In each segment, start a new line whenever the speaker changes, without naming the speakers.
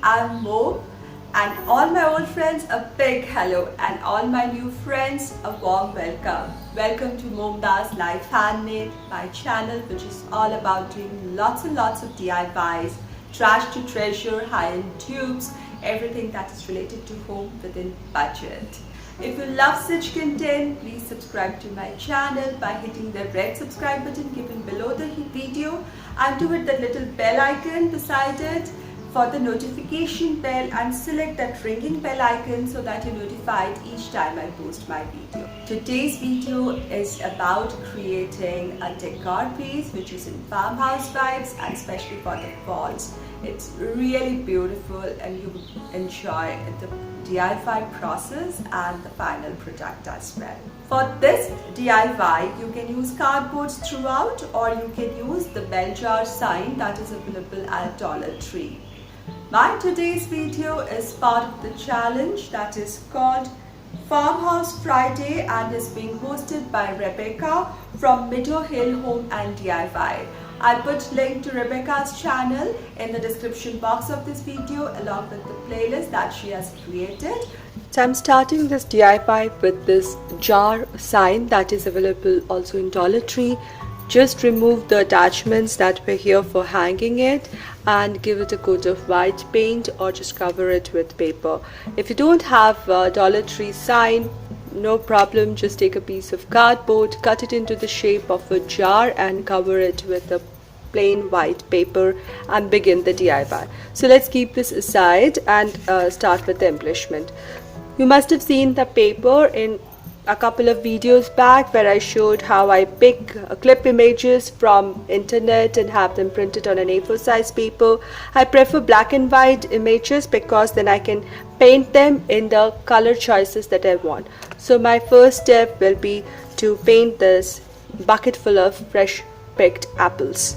I'm Mo, and all my old friends a big hello, and all my new friends a warm welcome. Welcome to MomDas Life Handmade, my channel which is all about doing lots and lots of DIYs, trash to treasure, high-end tubes, everything that is related to home within budget. If you love such content, please subscribe to my channel by hitting the red subscribe button given below the video, and to hit that little bell icon beside it for the notification bell, and select that ringing bell icon so that you're notified each time I post my video. Today's video is about creating a decor piece which is in farmhouse vibes, and especially for the falls. It's really beautiful and you will enjoy the DIY process and the final product as well. For this DIY, you can use cardboards throughout, or you can use the bell jar sign that is available at Dollar Tree. My today's video is part of the challenge that is called Farmhouse Friday and is being hosted by Rebecca from Meadow Hill Home and DIY. I put link to Rebecca's channel in the description box of this video along with the playlist that she has created. So I'm starting this DIY with this jar sign that is available also in Dollar Tree. Just remove the attachments that were here for hanging it and give it a coat of white paint, or just cover it with paper. If you don't have a Dollar Tree sign, no problem, just take a piece of cardboard, cut it into the shape of a jar and cover it with a plain white paper and begin the DIY. So let's keep this aside and start with the embellishment. You must have seen the paper in a couple of videos back where I showed how I pick clip images from internet and have them printed on an A4 size paper. I prefer black and white images because then I can paint them in the color choices that I want. So my first step will be to paint this bucket full of fresh picked apples.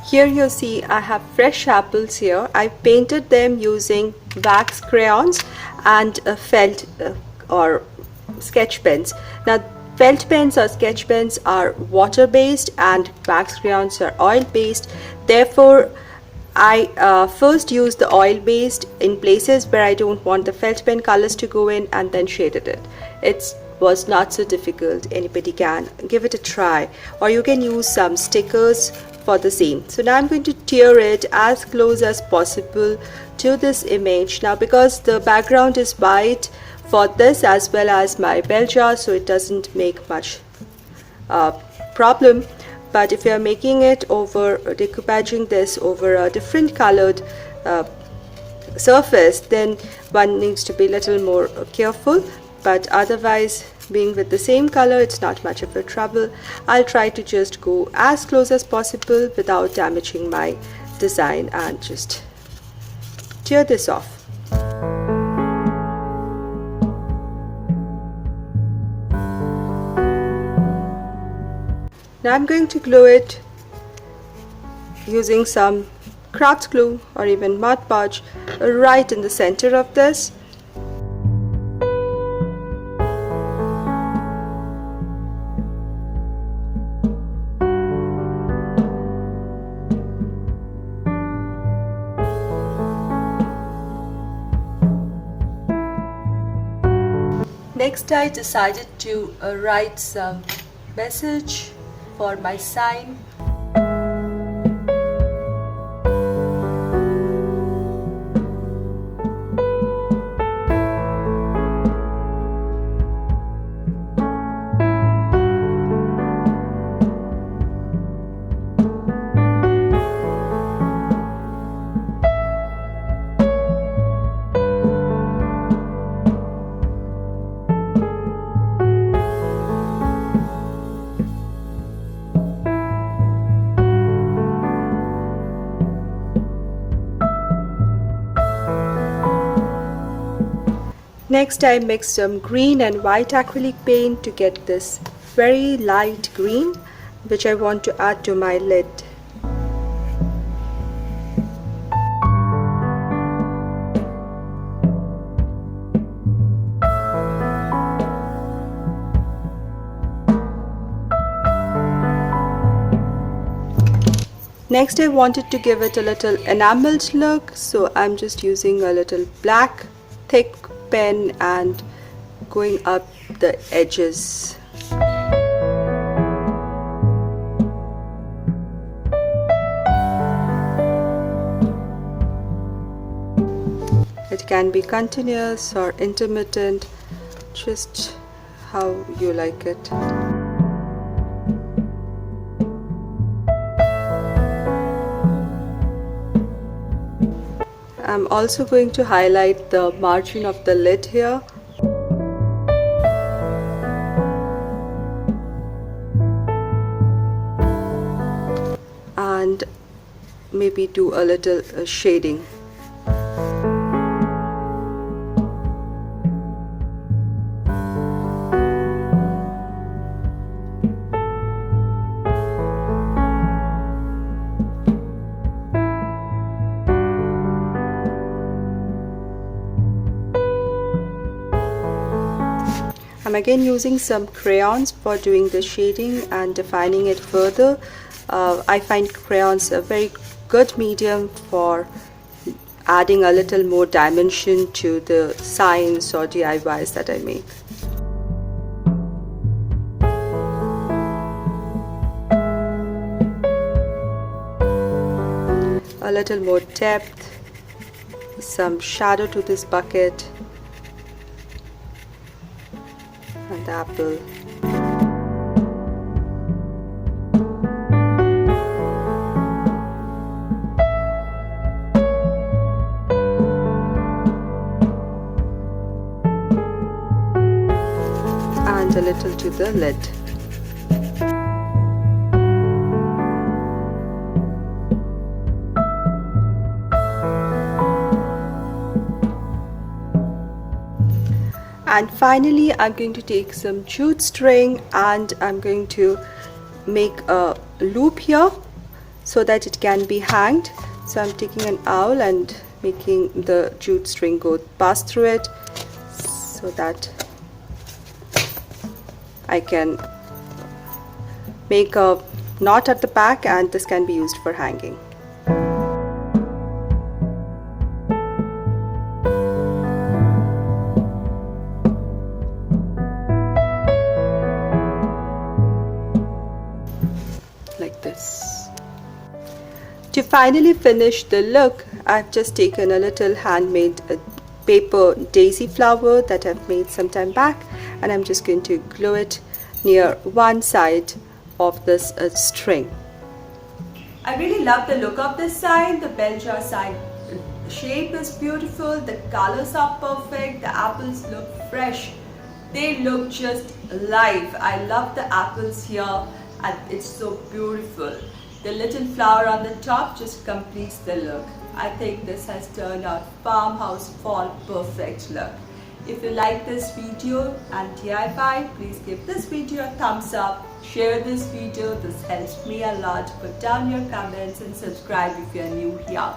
Here you see I have fresh apples here. I painted them using wax crayons and felt or sketch pens. Now felt pens or sketch pens are water based and wax crayons are oil based. Therefore I first used the oil based in places where I don't want the felt pen colors to go in, and then shaded it. It was not so difficult. Anybody can give it a try, or you can use some stickers for the same. So now I'm going to tear it as close as possible to this image. Now because the background is white for this as well as my bell jar, so it doesn't make much problem. But if you are making it over, decoupaging this over a different colored surface, then one needs to be a little more careful. But otherwise, being with the same color, it's not much of a trouble. I'll try to just go as close as possible without damaging my design and just tear this off. Now I'm going to glue it using some craft glue or even Mod Podge right in the center of this. Next, I decided to write some message for my sign. Next, I mixed some green and white acrylic paint to get this very light green, which I want to add to my lid. Next, I wanted to give it a little enameled look, so I'm just using a little black thick pen and going up the edges. It can be continuous or intermittent, just how you like it. I'm also going to highlight the margin of the lid here. And maybe do a little shading. I'm again using some crayons for doing the shading and defining it further. I find crayons a very good medium for adding a little more dimension to the signs or DIYs that I make. A little more depth, some shadow to this bucket. And the apple. And a little to the lid. And finally, I'm going to take some jute string and I'm going to make a loop here so that it can be hanged. So I'm taking an owl and making the jute string go past through it so that I can make a knot at the back, and this can be used for hanging. Like this. To finally finish the look, I've just taken a little handmade paper daisy flower that I've made some time back, and I'm just going to glue it near one side of this string. I really love the look of this sign. The bell jar sign shape is beautiful, the colors are perfect, the apples look fresh, they look just alive. I love the apples here and it's so beautiful. The little flower on the top just completes the look. I think this has turned out farmhouse fall perfect look. If you like this video and DIY, please give this video a thumbs up, share this video, this helps me a lot. Put down your comments and subscribe if you are new here.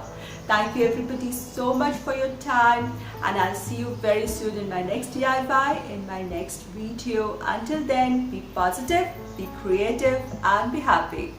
Thank you everybody so much for your time, and I'll see you very soon in my next DIY, in my next video. Until then, be positive, be creative and be happy.